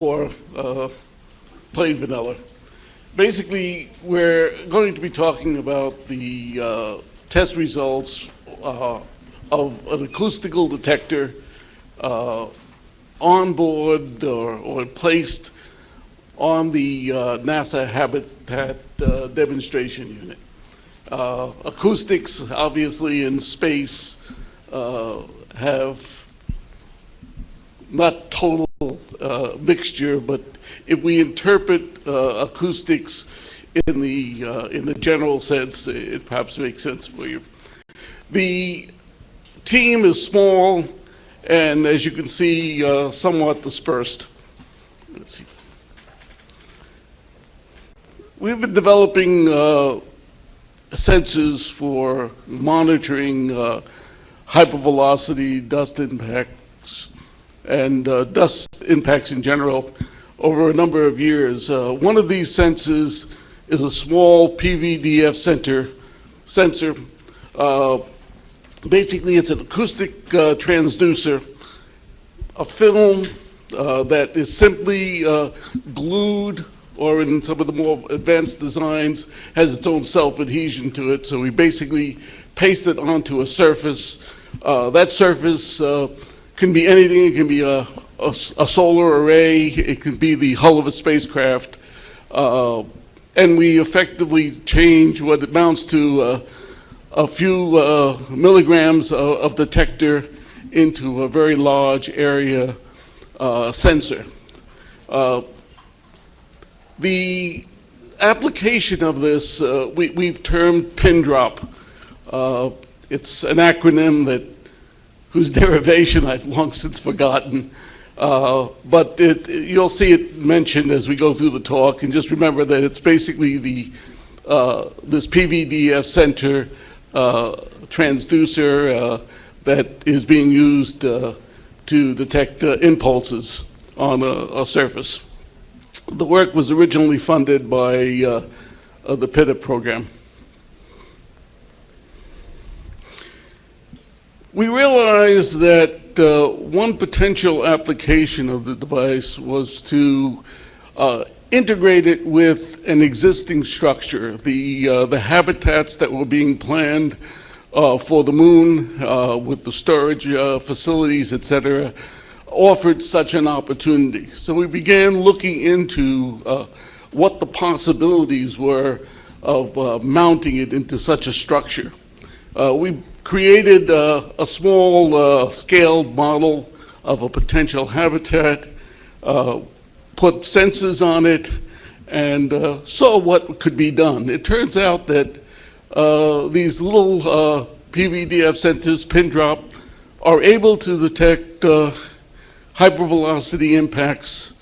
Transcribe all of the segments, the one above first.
or plain vanilla. Basically, we're going to be talking about the test results of an acoustical detector on board or placed on the NASA Habitat demonstration unit. Acoustics, obviously, in space have not total mixture, but if we interpret acoustics in the general sense, it perhaps makes sense for you. The team is small, and as you can see, somewhat dispersed. Let's see. We've been developing sensors for monitoring hypervelocity dust impacts and dust impacts in general over a number of years. One of these sensors is a small PVDF sensor. Basically, it's an acoustic transducer, a film that is simply glued, or in some of the more advanced designs, has its own self-adhesion to it. So we basically paste it onto a surface. That surface can be anything. It can be a solar array. It can be the hull of a spacecraft. And we effectively change what amounts to a few milligrams of detector into a very large area sensor. The application of this, we've termed pin drop. It's an acronym whose derivation I've long since forgotten. But you'll see it mentioned as we go through the talk, and just remember that it's basically this PVDF center transducer that is being used to detect impulses on a surface. The work was originally funded by the PIDIP program. We realized that one potential application of the device was to integrate it with an existing structure. The habitats that were being planned for the moon with the storage facilities, etc., offered such an opportunity. So we began looking into what the possibilities were of mounting it into such a structure. We created a small scaled model of a potential habitat, put sensors on it, and saw what could be done. It turns out that these little PVDF sensors, pin drop, are able to detect hypervelocity impacts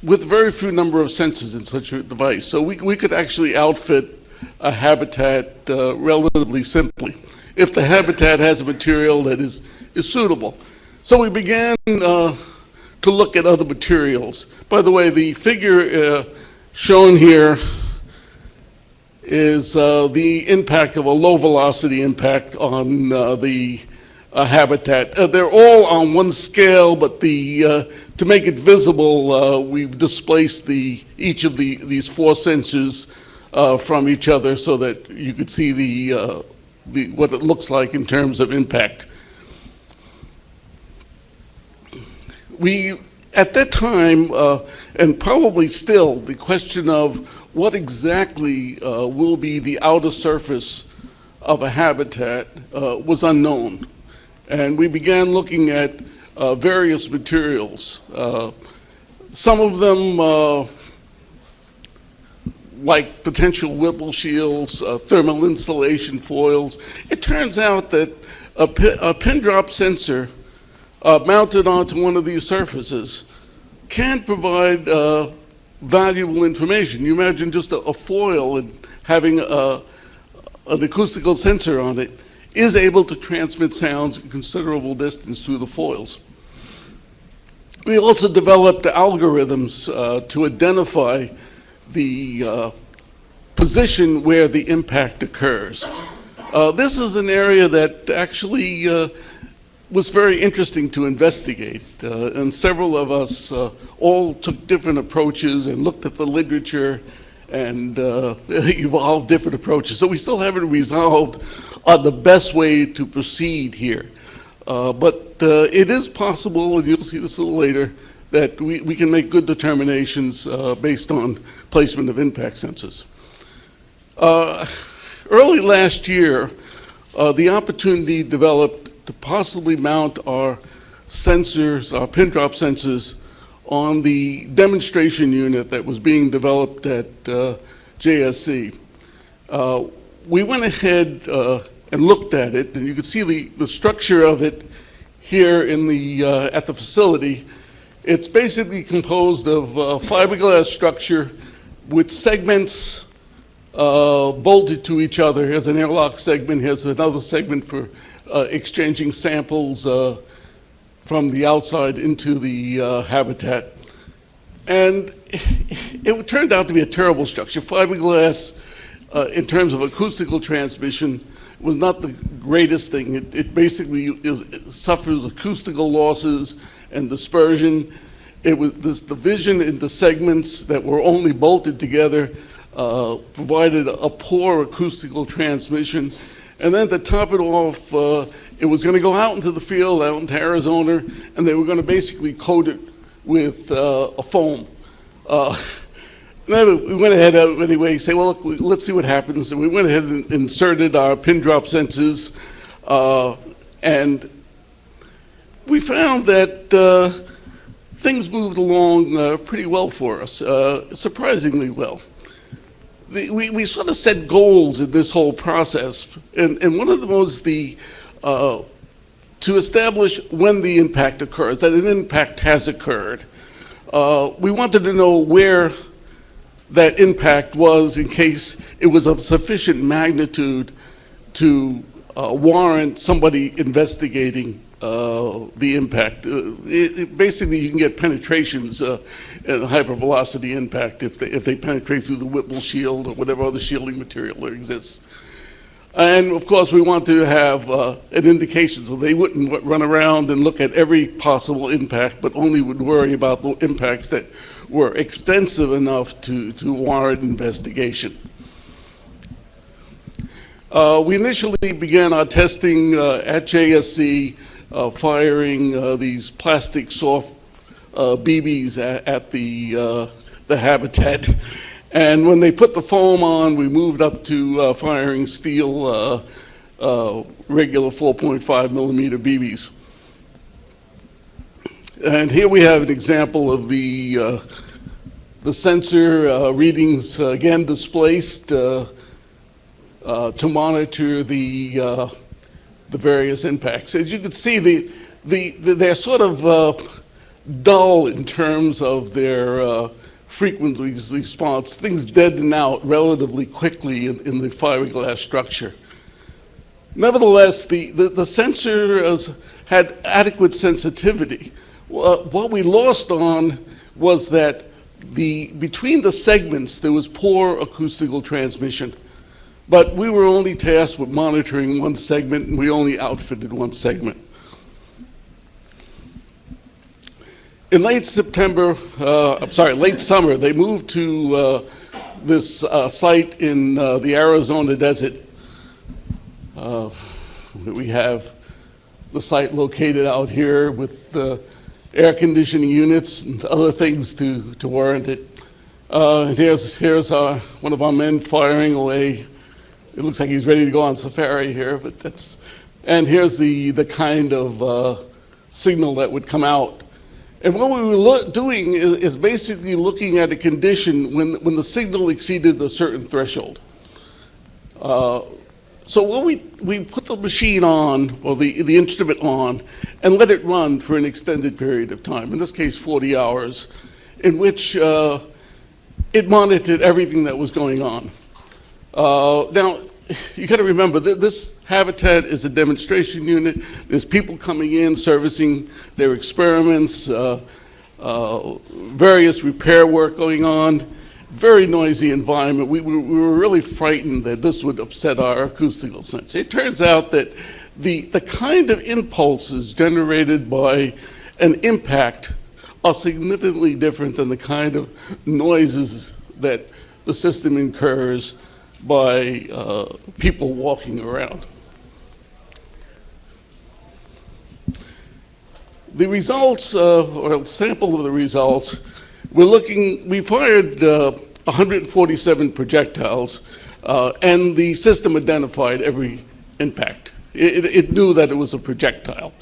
with very few number of sensors in such a device. So we could actually outfit a habitat relatively simply if the habitat has a material that is suitable. So we began to look at other materials. By the way, the figure shown here is the impact of a low velocity impact on the habitat. They're all on one scale, but to make it visible, we've displaced each of these four sensors from each other so that you could see what it looks like in terms of impact. We, at that time, and probably still, the question of what exactly will be the outer surface of a habitat was unknown. And we began looking at various materials. Some of them, like potential Whipple shields, thermal insulation foils. It turns out that a pin drop sensor mounted onto one of these surfaces can provide valuable information. You imagine just a foil and having an acoustical sensor on it is able to transmit sounds a considerable distance through the foils. We also developed algorithms to identify the position where the impact occurs. This is an area that actually was very interesting to investigate, and several of us all took different approaches and looked at the literature and evolved different approaches. So we still haven't resolved on the best way to proceed here. But it is possible, and you'll see this a little later, that we can make good determinations based on placement of impact sensors. Early last year, the opportunity developed to possibly mount our sensors, our pin drop sensors, on the demonstration unit that was being developed at JSC. We went ahead and looked at it, and you can see the structure of it here in at the facility. It's basically composed of fiberglass structure with segments bolted to each other. Here's an airlock segment, here's another segment for exchanging samples from the outside into the habitat. And it turned out to be a terrible structure. Fiberglass, in terms of acoustical transmission, was not the greatest thing. It basically suffers acoustical losses and dispersion. It was this division into segments that were only bolted together provided a poor acoustical transmission. And then to top it off, it was going to go out into the field, out into Arizona, and they were going to basically coat it with a foam. We went ahead anyway, say, well, look, let's see what happens. And we went ahead and inserted our pin drop sensors, and we found that things moved along pretty well for us, surprisingly well. We sort of set goals in this whole process, and one of them was to establish when the impact occurs, that an impact has occurred. We wanted to know where that impact was in case it was of sufficient magnitude to warrant somebody investigating the impact. Basically, you can get penetrations in a hypervelocity impact if they penetrate through the Whipple shield or whatever other shielding material there exists. And of course, we want to have an indication so they wouldn't run around and look at every possible impact, but only would worry about the impacts that were extensive enough to warrant investigation. We initially began our testing at JSC, firing these plastic soft BBs at the habitat. And when they put the foam on, we moved up to firing steel, regular 4.5 millimeter BBs. And here we have an example of the sensor readings, again displaced to monitor the various impacts. As you can see, they're sort of dull in terms of their frequency response. Things deaden out relatively quickly in the fiberglass structure. Nevertheless, the sensor had adequate sensitivity. What we lost on was that between the segments there was poor acoustical transmission. But we were only tasked with monitoring one segment, and we only outfitted one segment. In late summer, they moved to this site in the Arizona desert. We have the site located out here with air conditioning units and other things to warrant it. And here's one of our men firing away. It looks like he's ready to go on safari here, but and here's the kind of signal that would come out. And what we were doing is basically looking at a condition when the signal exceeded a certain threshold. So what we put the machine on, or the instrument on, and let it run for an extended period of time, in this case 40 hours, in which it monitored everything that was going on. Now, you got to remember that this habitat is a demonstration unit. There's people coming in, servicing their experiments, various repair work going on, very noisy environment. We were really frightened that this would upset our acoustical sense. It turns out that the kind of impulses generated by an impact are significantly different than the kind of noises that the system incurs by people walking around. The results, or a sample of the results, we fired 147 projectiles, and the system identified every impact. It knew that it was a projectile.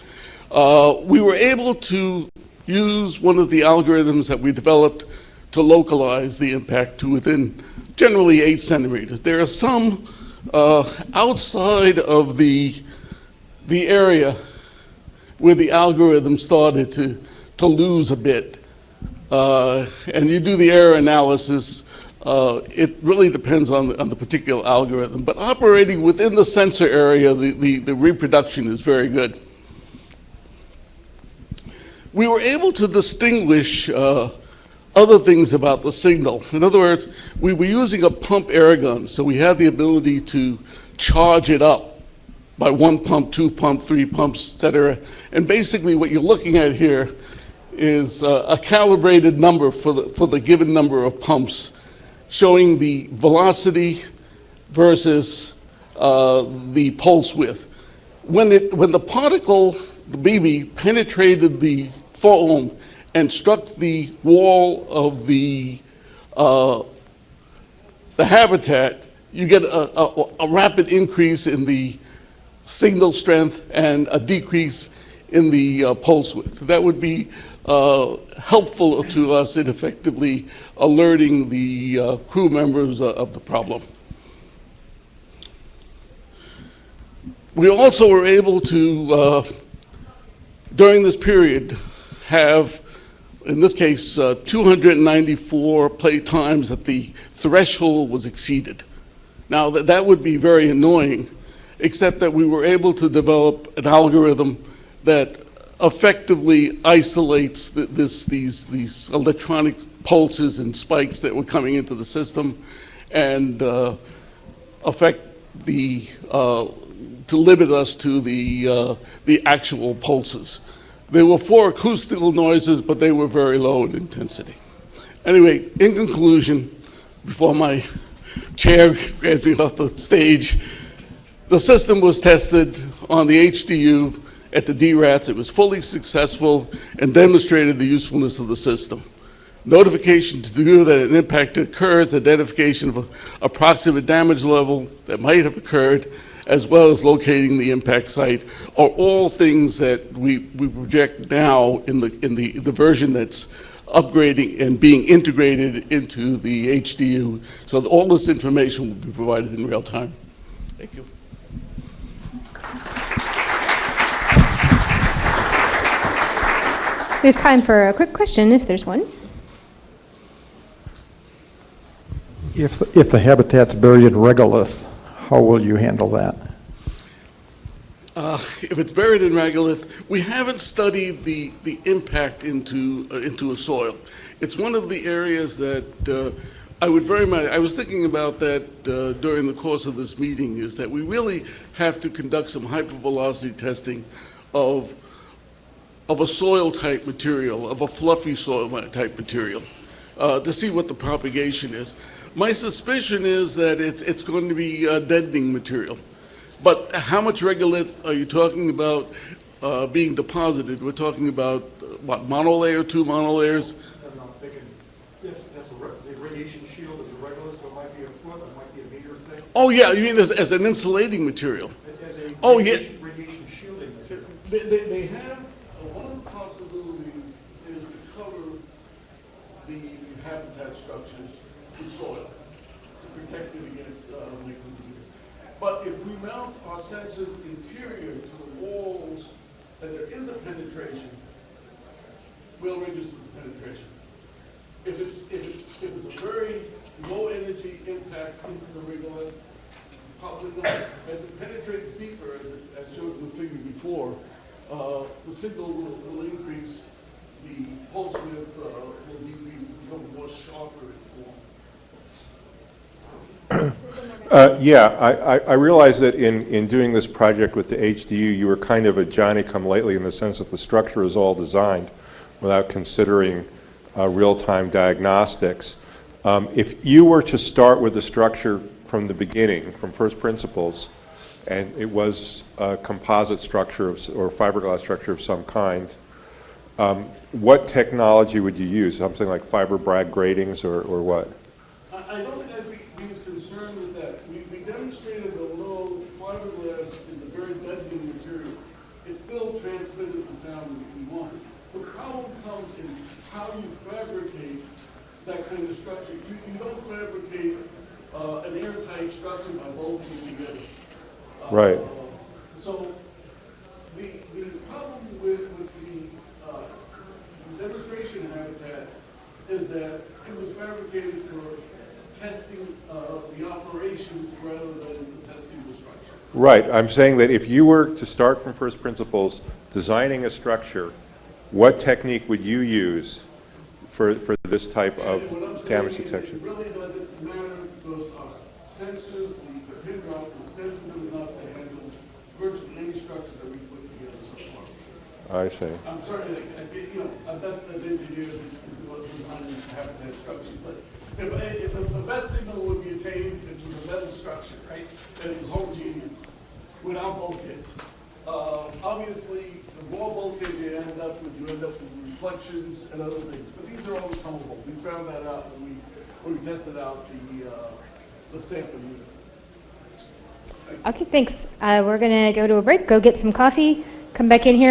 We were able to use one of the algorithms that we developed to localize the impact to within generally 8 centimeters. There are some outside of the area where the algorithm started to lose a bit. And you do the error analysis. It really depends on the particular algorithm. But operating within the sensor area, the reproduction is very good. We were able to distinguish other things about the signal. In other words, we were using a pump air gun, so we had the ability to charge it up by 1 pump, 2 pump, 3 pumps, et cetera. And basically what you're looking at here is a calibrated number for the given number of pumps, showing the velocity versus the pulse width. When the particle, the BB, penetrated the foam and struck the wall of the habitat, you get a rapid increase in the signal strength and a decrease in the pulse width. That would be helpful to us in effectively alerting the crew members of the problem. We also were able to, during this period, have, in this case, 294 play times that the threshold was exceeded. Now, that would be very annoying, except that we were able to develop an algorithm that effectively isolates these electronic pulses and spikes that were coming into the system and affect to limit us to the actual pulses. There were 4 acoustical noises, but they were very low in intensity. Anyway, in conclusion, before my chair grabs me off the stage, the system was tested on the HDU at the DRATs. It was fully successful and demonstrated the usefulness of the system. Notification to the viewer that an impact occurs, identification of an approximate damage level that might have occurred, as well as locating the impact site, are all things that we project now in the version that's upgrading and being integrated into the HDU. So that all this information will be provided in real time. Thank you. We have time for a quick question, if there's one. If the habitat's buried in regolith, how will you handle that? If it's buried in regolith, we haven't studied the impact into a soil. It's one of the areas that I would very much, I was thinking about that during the course of this meeting, is that we really have to conduct some hypervelocity testing of a soil type material, of a fluffy soil type material, to see what the propagation is. My suspicion is that it's going to be deadening material. But how much regolith are you talking about being deposited? We're talking about, what, monolayer, 2 monolayers? I'm thinking, yes, the radiation shield is a regolith, so it might be a foot, it might be a meter thick. Oh yeah, you mean as an insulating material? As a Oh yeah. radiation shielding material. They have, one of the possibilities is to cover the habitat structures with soil to protect it against liquid. But if we mount our sensors interior to the walls and there is a penetration, we'll reduce the penetration. If it's a very low energy impact into the regolith, probably not. As it penetrates deeper, as showed in the figure before, the signal will increase, the pulse width will decrease and become more sharper in form. Yeah, I realize that in doing this project with the HDU, you were kind of a Johnny-come-lately in the sense that the structure is all designed without considering real-time diagnostics. If you were to start with the structure from the beginning, from first principles, and it was a composite structure or fiberglass structure of some kind, what technology would you use? Something like fiber Bragg gratings or what? I don't think I'd be as concerned with that. We demonstrated that although fiberglass is a very deadening material, it still transmitted the sound that we wanted. The problem comes in how you fabricate that kind of structure. You don't fabricate an airtight structure by bolting it together. Right. So the problem with the demonstration habitat is that it was fabricated for testing the operations rather than testing the structure. Right. I'm saying that if you were to start from first principles, designing a structure, what technique would you use for this type of damage detection? It really doesn't matter because our sensors, the pin drop is sensitive enough to handle virtually any structure that we put together so far. I see. I'm sorry, I'm not an engineer who was designing habitat structure, but if the best signal would be attained, it was a metal structure, right? And it was homogeneous, without bulkheads. Obviously, the more bulkhead you end up with reflections and other things. But these are all recoverable. We found that out when we tested out the sample unit. Okay, thanks. We're going to go to a break, go get some coffee, come back in here.